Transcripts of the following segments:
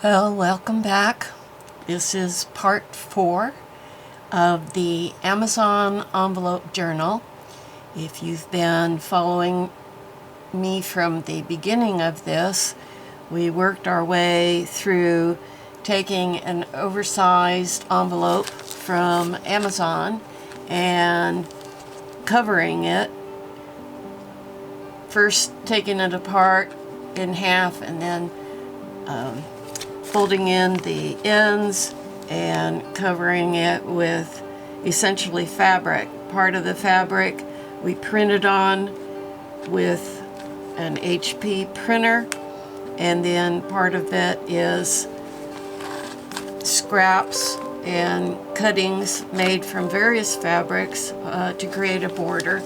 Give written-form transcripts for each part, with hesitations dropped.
Well, welcome back. This is part 4 of the Amazon envelope journal. If you've been following me from the beginning of this, we worked our way through taking an oversized envelope from Amazon and covering it, first taking it apart in half and then folding in the ends and covering it with essentially fabric. Part of the fabric we printed on with an HP printer, and then part of it is scraps and cuttings made from various fabrics to create a border.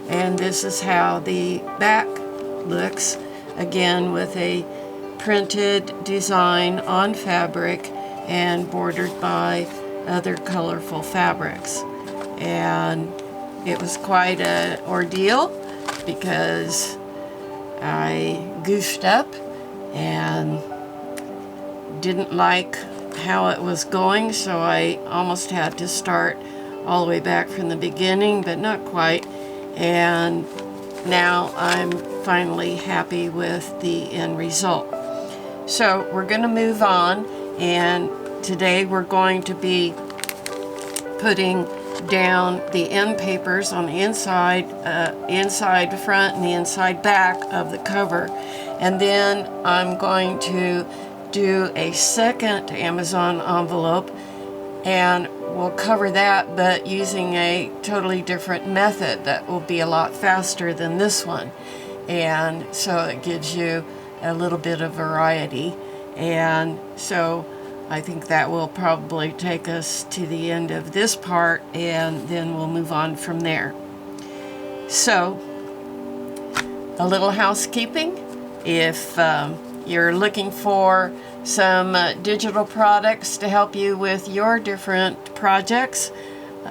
And this is how the back looks, again with a printed design on fabric and bordered by other colorful fabrics. And it was quite an ordeal because I goofed up and didn't like how it was going, so I almost had to start all the way back from the beginning, but not quite. And now I'm finally happy with the end result. So we're going to move on, and today we're going to be putting down the end papers on the inside front and the inside back of the cover. And then I'm going to do a second Amazon envelope, and we'll cover that, but using a totally different method that will be a lot faster than this one. And so it gives you a little bit of variety. And so I think that will probably take us to the end of this part, and then we'll move on from there. So, a little housekeeping. If you're looking for some digital products to help you with your different projects,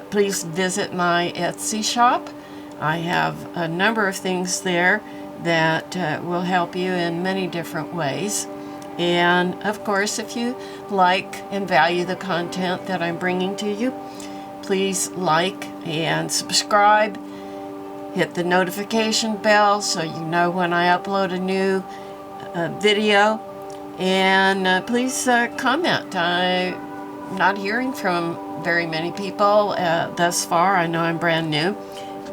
please visit my Etsy shop. I have a number of things there that will help you in many different ways. And of course, if you like and value the content that I'm bringing to you, please like and subscribe. Hit the notification bell so you know when I upload a new video. And please comment. I'm not hearing from very many people thus far. I know I'm brand new,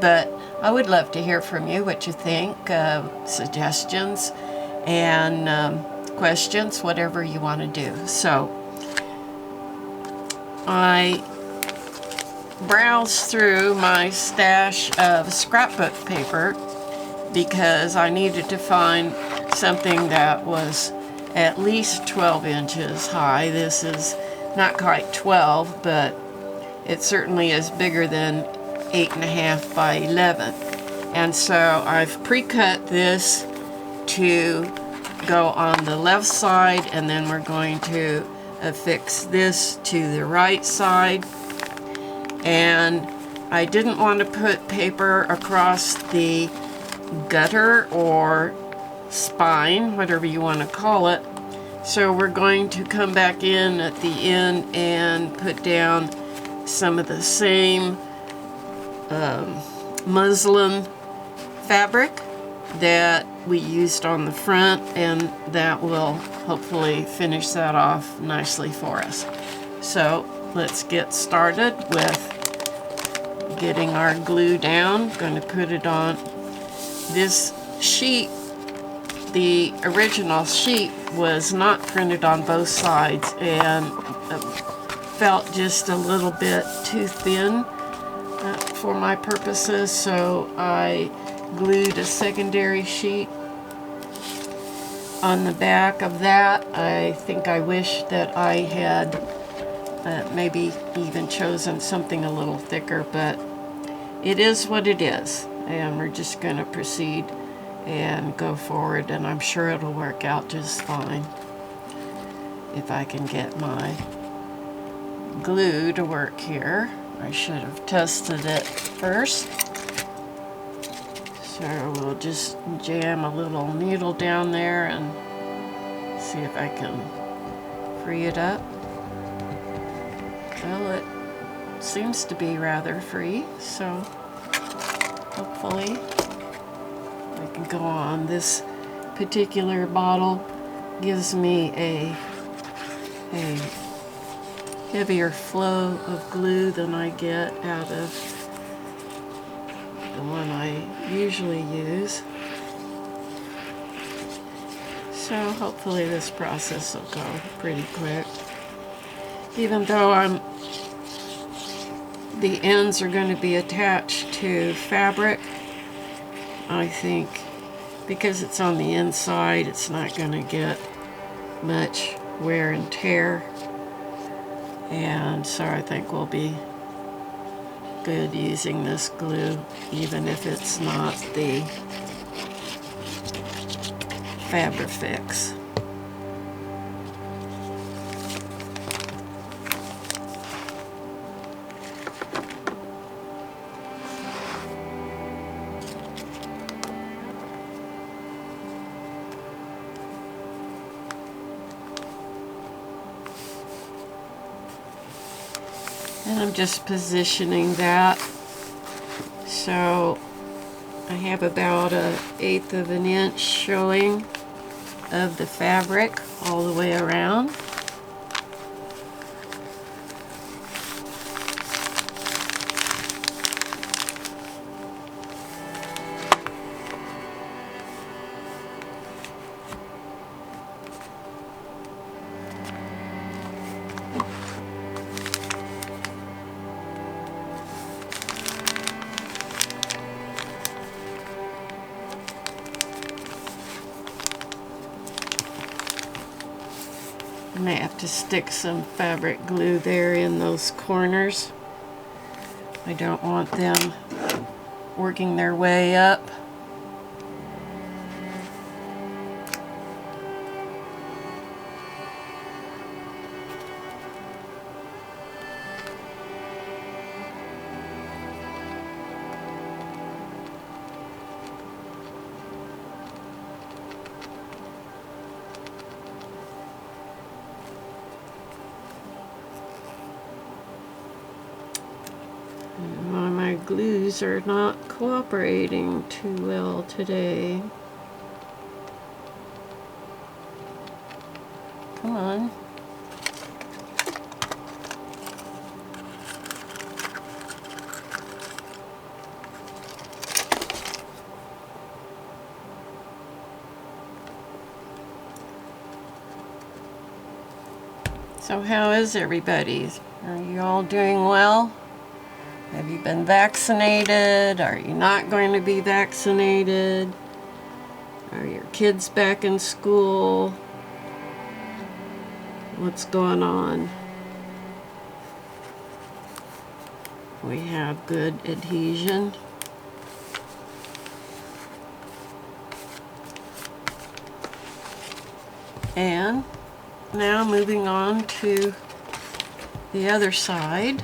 but I would love to hear from you, what you think, suggestions, and questions, whatever you want to do. So I browsed through my stash of scrapbook paper because I needed to find something that was at least 12 inches high. This is not quite 12, but it certainly is bigger than 8.5 by 11. And so I've pre-cut this to go on the left side, and then we're going to affix this to the right side. And I didn't want to put paper across the gutter or spine, whatever you want to call it. So we're going to come back in at the end and put down some of the same muslin fabric that we used on the front, and that will hopefully finish that off nicely for us. So let's get started with getting our glue down. I'm going to put it on this sheet. The original sheet was not printed on both sides and felt just a little bit too thin for my purposes, so I glued a secondary sheet on the back of that. I think I wish that I had maybe even chosen something a little thicker, but it is what it is, and we're just going to proceed and go forward, and I'm sure it'll work out just fine if I can get my glue to work here. I should have tested it first. So we'll just jam a little needle down there and see if I can free it up. Well, it seems to be rather free, so hopefully I can go on. This particular bottle gives me a heavier flow of glue than I get out of the one I usually use. So hopefully this process will go pretty quick. Even though the ends are going to be attached to fabric, I think because it's on the inside, it's not going to get much wear and tear. And so I think we'll be good using this glue, even if it's not the Fabrifix. And I'm just positioning that so I have about 1/8 of an inch showing of the fabric all the way around. I may have to stick some fabric glue there in those corners. I don't want them working their way up. My glues are not cooperating too well today. Come on. So how is everybody? Are you all doing well? Have you been vaccinated? Are you not going to be vaccinated? Are your kids back in school? What's going on? We have good adhesion. And now moving on to the other side.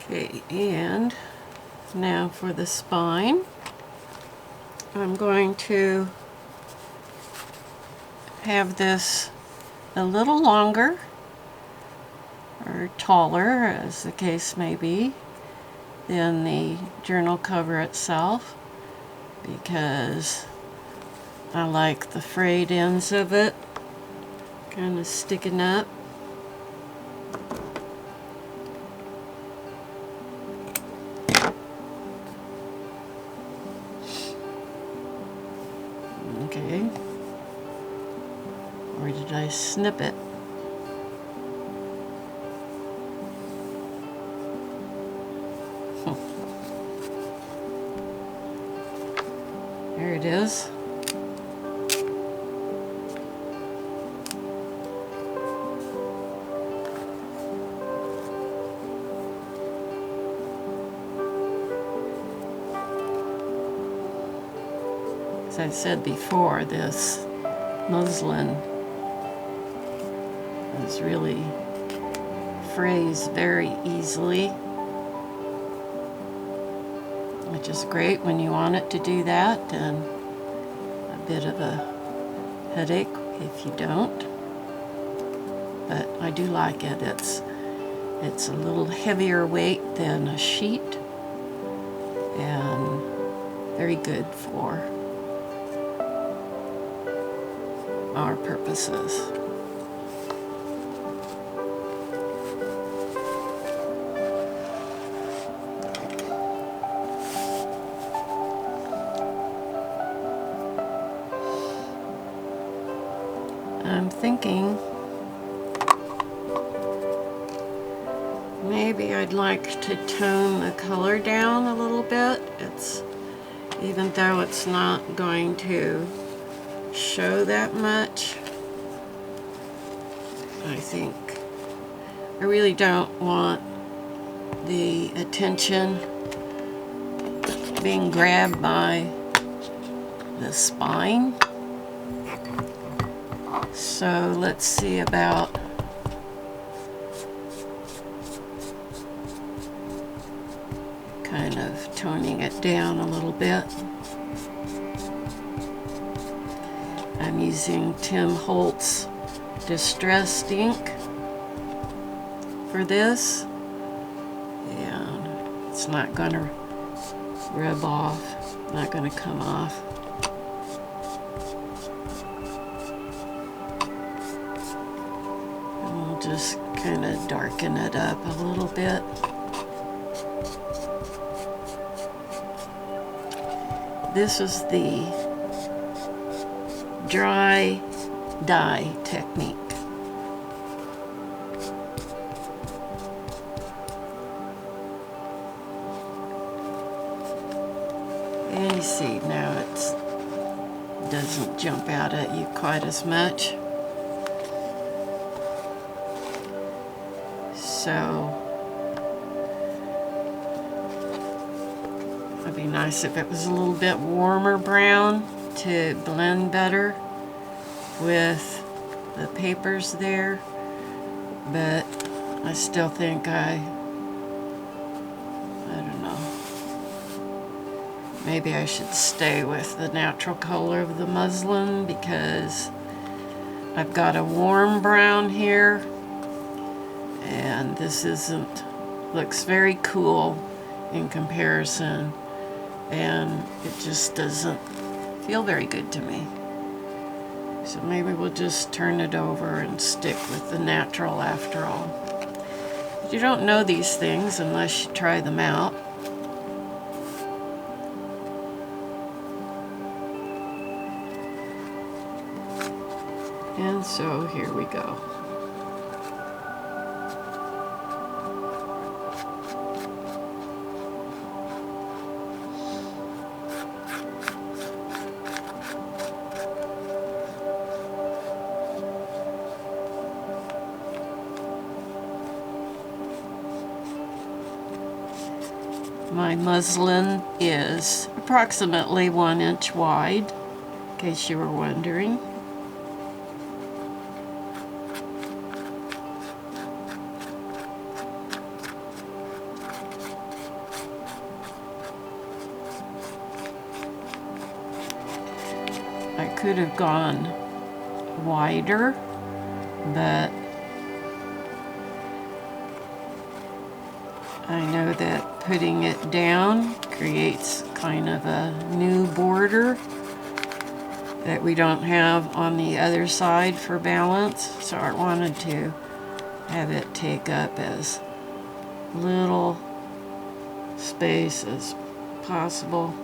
Okay, and now for the spine, I'm going to have this a little longer or taller, as the case may be, than the journal cover itself, because I like the frayed ends of it kind of sticking up. Okay. Or did I snip it? There it is. As I said before, this muslin is really frays very easily, which is great when you want it to do that, and a bit of a headache if you don't. But I do like it. It's a little heavier weight than a sheet, and very good for our purposes. I'm thinking maybe I'd like to tone the color down a little bit. Even though it's not going to show that much, I think I really don't want the attention being grabbed by the spine. So let's see about kind of toning it down a little bit. I'm using Tim Holtz Distressed ink for this, and it's not going to rub off, not going to come off. And we'll just kind of darken it up a little bit. This is the dry dye technique. And you see now it doesn't jump out at you quite as much. So it'd be nice if it was a little bit warmer brown to blend better with the papers there, but I still think I don't know, maybe I should stay with the natural color of the muslin, because I've got a warm brown here, and this looks very cool in comparison, and it just doesn't feel very good to me. So maybe we'll just turn it over and stick with the natural after all. But you don't know these things unless you try them out. And so here we go. My muslin is approximately 1 inch wide, in case you were wondering. could have gone wider, but I know that putting it down creates kind of a new border that we don't have on the other side for balance, so I wanted to have it take up as little space as possible.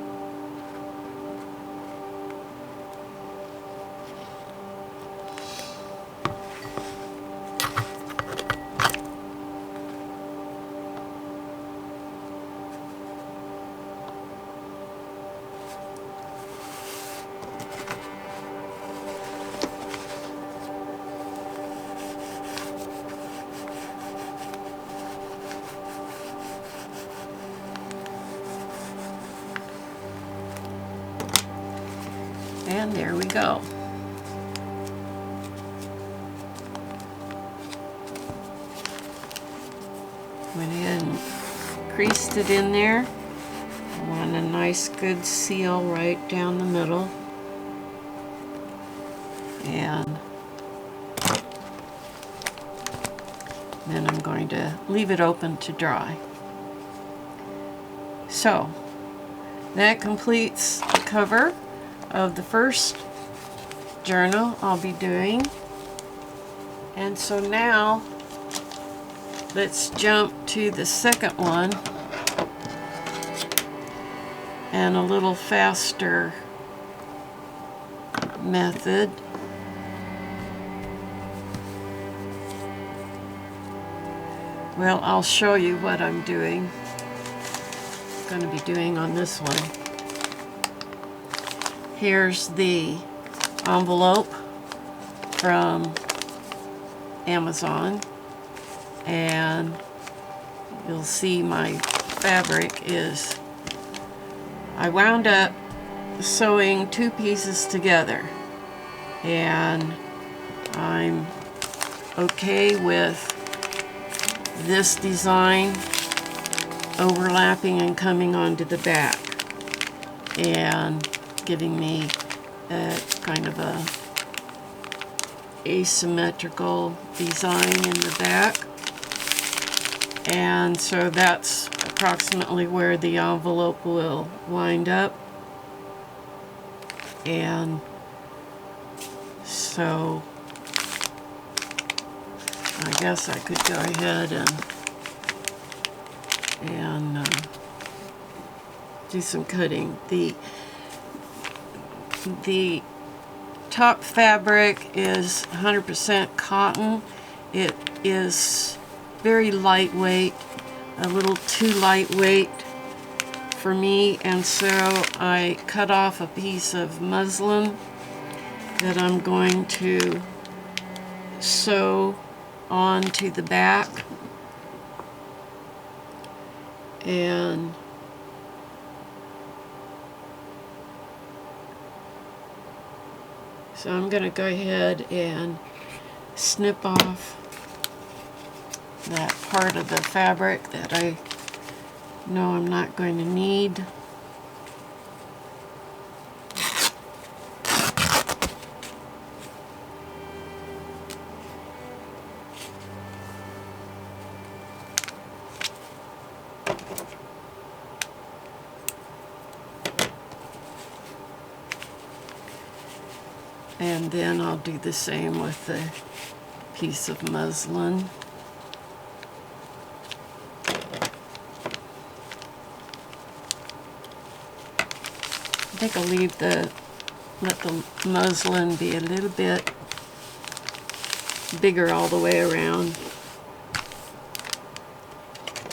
And there we go. Went ahead and creased it in there. I want a nice good seal right down the middle. And then I'm going to leave it open to dry. So that completes the cover of the first journal I'll be doing. And so now let's jump to the second one and a little faster method. Well, I'll show you what I'm doing. Going to be doing on this one. Here's the envelope from Amazon, and you'll see my fabric is, I wound up sewing two pieces together, and I'm okay with this design overlapping and coming onto the back and giving me a kind of a asymmetrical design in the back. And so that's approximately where the envelope will wind up. And so I guess I could go ahead and do some cutting. The top fabric is 100% cotton. It is very lightweight, a little too lightweight for me, and so I cut off a piece of muslin that I'm going to sew onto the back. And so I'm going to go ahead and snip off that part of the fabric that I know I'm not going to need. And then I'll do the same with the piece of muslin. I think I'll let the muslin be a little bit bigger all the way around.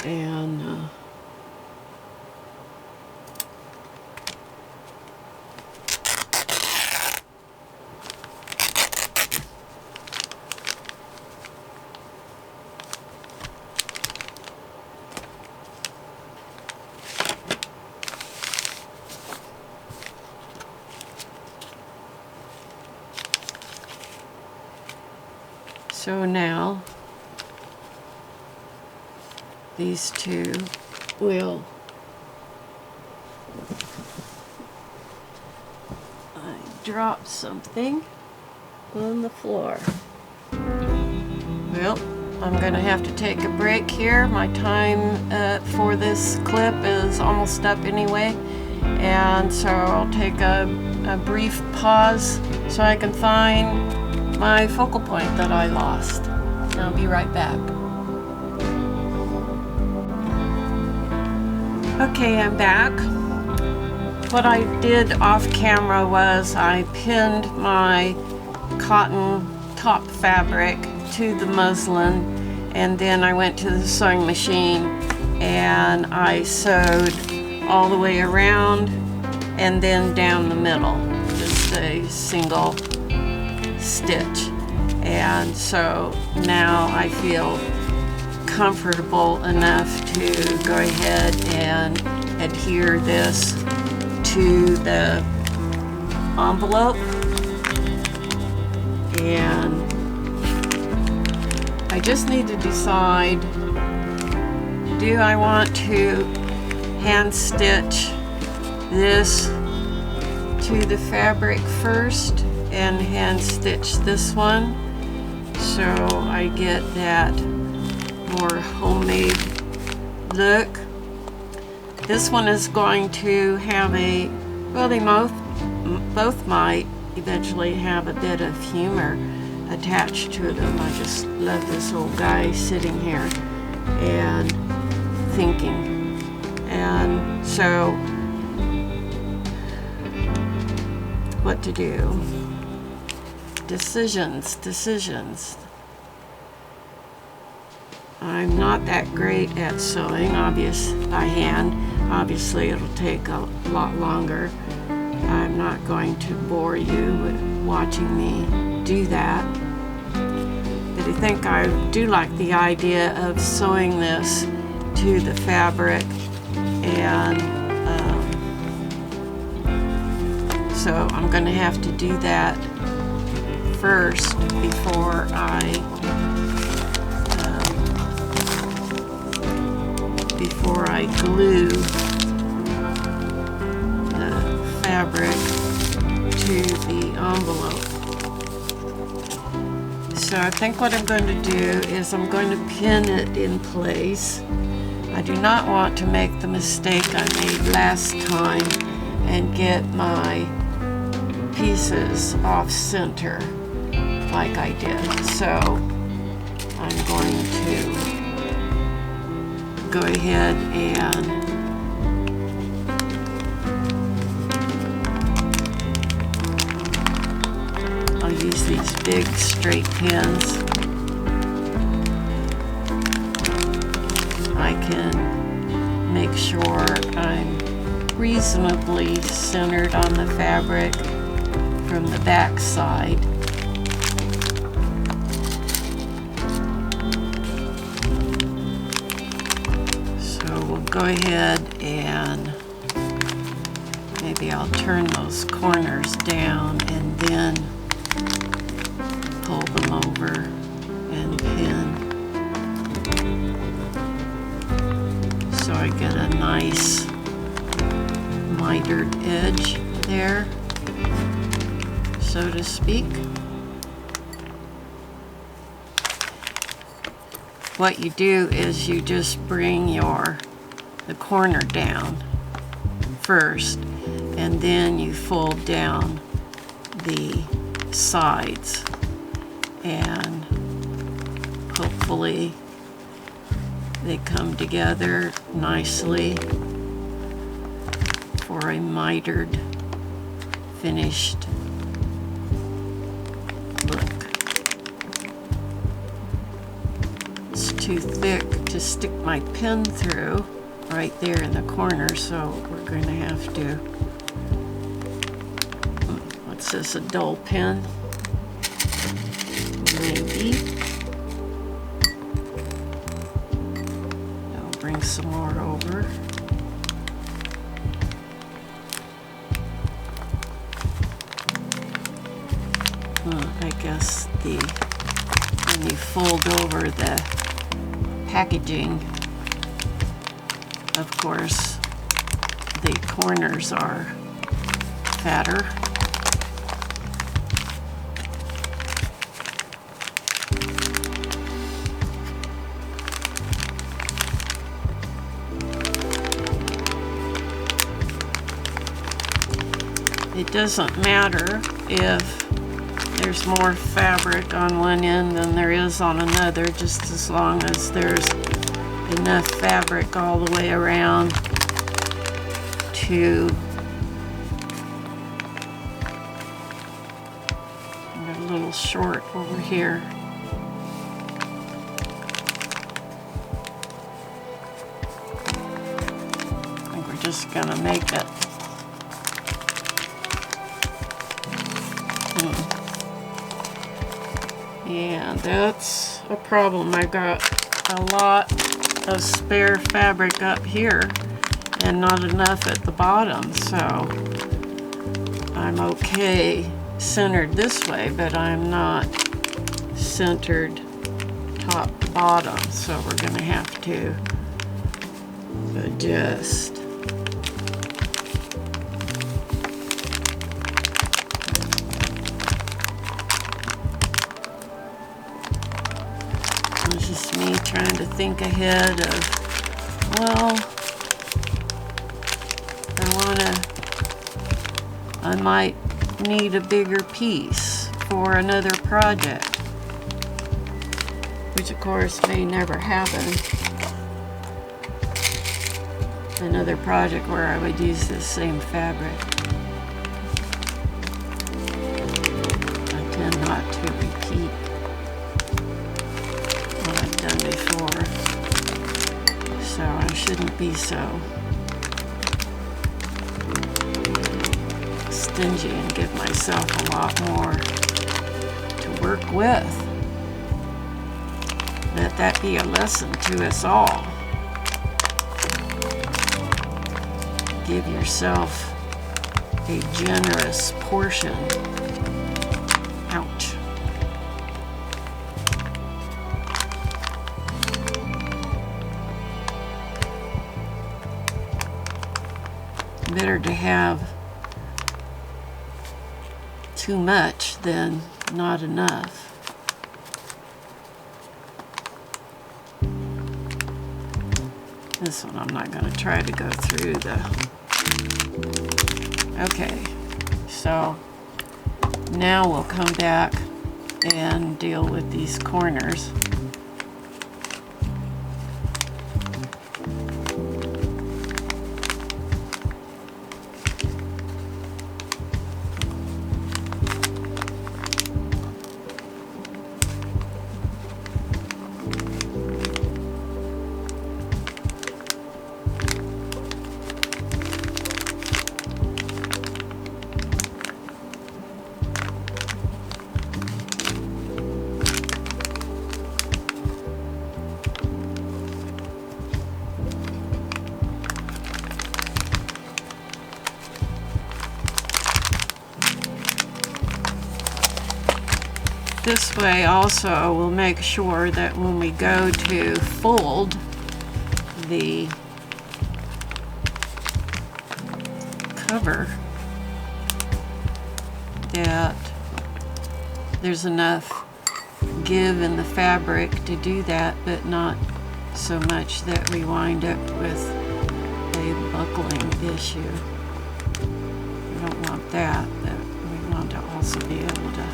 And so now these two will dropped something on the floor. Well, I'm going to have to take a break here. My time for this clip is almost up anyway, and so I'll take a brief pause so I can find my focal point that I lost. And I'll be right back. Okay, I'm back. What I did off camera was I pinned my cotton top fabric to the muslin, and then I went to the sewing machine and I sewed all the way around and then down the middle, just a single stitch. And so now I feel comfortable enough to go ahead and adhere this to the envelope, and I just need to decide, do I want to hand stitch this to the fabric first and hand stitch this one so I get that more homemade look. This one is going to have a, well, they both might eventually have a bit of humor attached to them. I just love this old guy sitting here and thinking. And so, what to do? Decisions. I'm not that great at sewing, by hand. Obviously, it'll take a lot longer. I'm not going to bore you with watching me do that. But I think I do like the idea of sewing this to the fabric, and so I'm going to have to do that first before I glue the fabric to the envelope. So I think what I'm going to do is I'm going to pin it in place. I do not want to make the mistake I made last time and get my pieces off center like I did. So I'm going to go ahead and I'll use these big straight pins. I can make sure I'm reasonably centered on the fabric from the back side. Go ahead and maybe I'll turn those corners down and then pull them over and pin so I get a nice mitered edge there, so to speak. What you do is you just bring the corner down first, and then you fold down the sides, and hopefully they come together nicely for a mitered, finished look. It's too thick to stick my pin through right there in the corner, so we're going to have to, what's this, a dull pin? Maybe. I'll bring some more over. I guess when you fold over the packaging, of course, the corners are fatter. it doesn't matter if there's more fabric on one end than there is on another, just as long as there's enough fabric all the way around to a little short over here. I think we're just gonna make it. Yeah, that's a problem. I got a lot of spare fabric up here and not enough at the bottom, so I'm okay centered this way, but I'm not centered top to bottom, so we're going to have to adjust. It's just me trying to think ahead of, well, I might need a bigger piece for another project, which of course may never happen. Another project where I would use this same fabric. I tend not to repeat what I've done before, so I shouldn't be so stingy and give myself a lot more to work with. Let that be a lesson to us all. Give yourself a generous portion. Ouch. Better to have too much than not enough. This one I'm not going to try to go through the... Okay, so now we'll come back and deal with these corners. This way also we'll make sure that when we go to fold the cover that there's enough give in the fabric to do that, but not so much that we wind up with a buckling issue. We don't want that, but we want to also be able to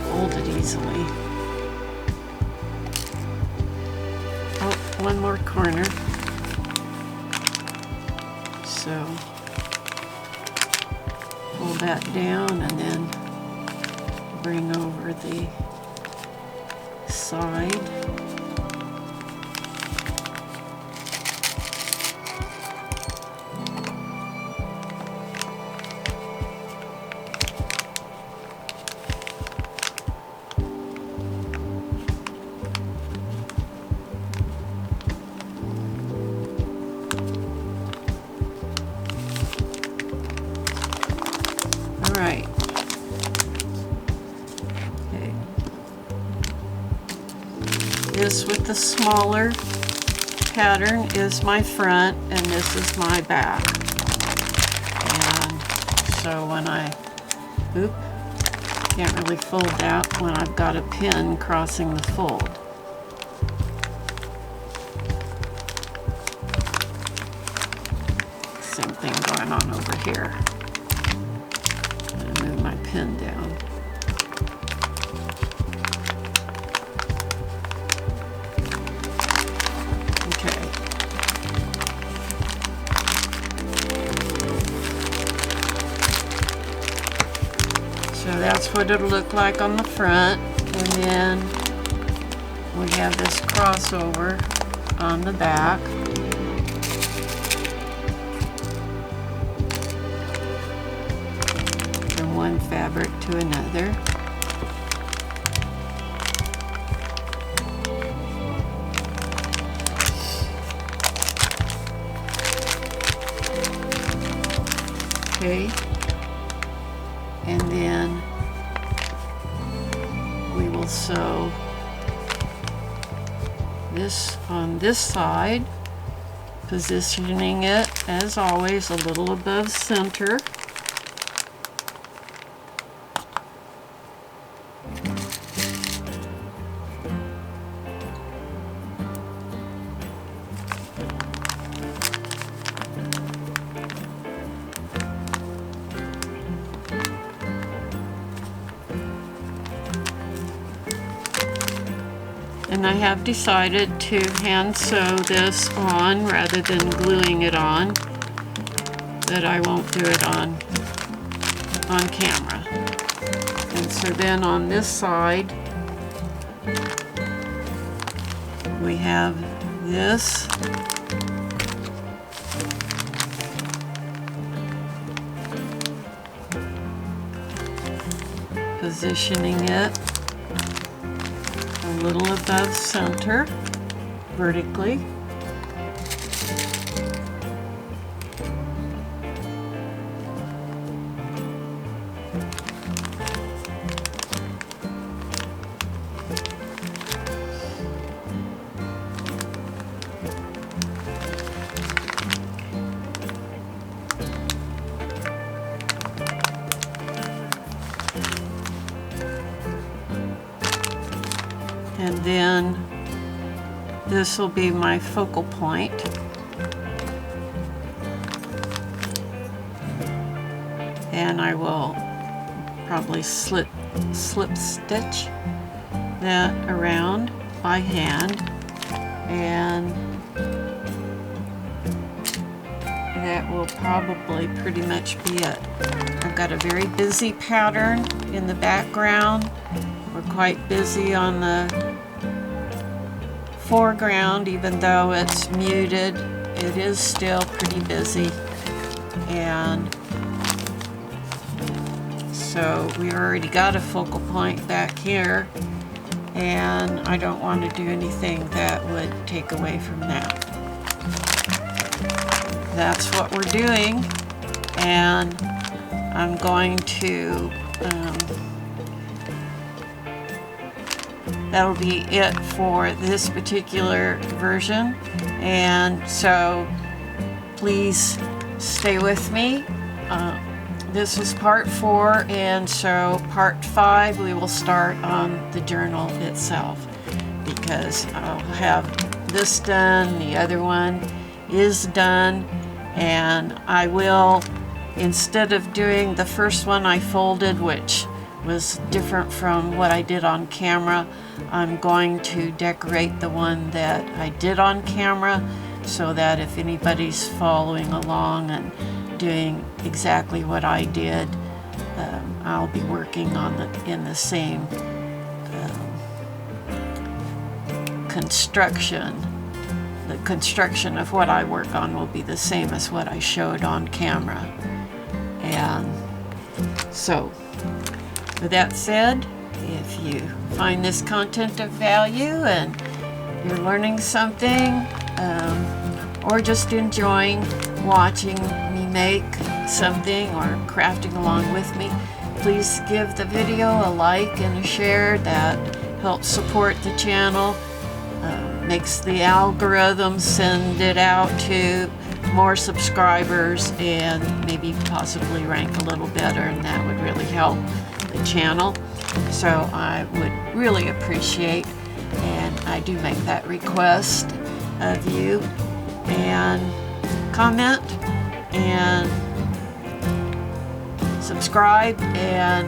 fold it easily. Oh, one more corner. So pull that down and then bring over the side. Right. Okay. This with the smaller pattern is my front and this is my back. And so when can't really fold that when I've got a pin crossing the fold. Same thing going on over here. I'm going to move my pen down. Okay. So that's what it'll look like on the front, and then we have this crossover on the back. From one fabric to another. Okay. And then we will sew this on this side, positioning it as always a little above center. And I have decided to hand sew this on rather than gluing it on, that I won't do it on camera. And so then on this side, we have this. Positioning it a little above center, vertically. And then this will be my focal point. And I will probably slip stitch that around by hand, and that will probably pretty much be it. I've got a very busy pattern in the background. We're quite busy on the foreground, even though it's muted. It is still pretty busy, and so we already got a focal point back here, and I don't want to do anything that would take away from that. That's what we're doing, and I'm going to that'll be it for this particular version, and so please stay with me. This is part 4, and so part 5 we will start on the journal itself, because I'll have this done, the other one is done, and I will, instead of doing the first one I folded, which was different from what I did on camera, I'm going to decorate the one that I did on camera, so that if anybody's following along and doing exactly what I did, I'll be working on in the same construction. The construction of what I work on will be the same as what I showed on camera. And so, with that said, if you find this content of value and you're learning something, or just enjoying watching me make something or crafting along with me, please give the video a like and a share. That helps support the channel, makes the algorithm send it out to more subscribers, and maybe possibly rank a little better, and that would really help the channel. So I would really appreciate, and I do make that request of you, and comment and subscribe. And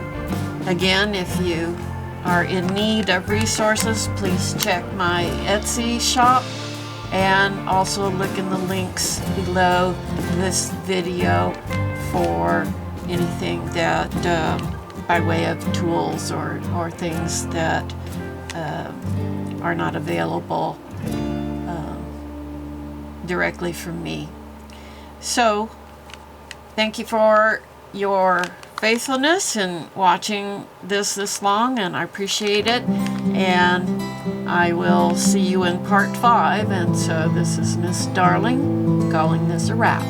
again, if you are in need of resources, please check my Etsy shop, and also look in the links below this video for anything that by way of tools or things that are not available directly from me. So thank you for your faithfulness in watching this long, and I appreciate it. And I will see you in part 5. And so this is Miss Darling calling this a wrap.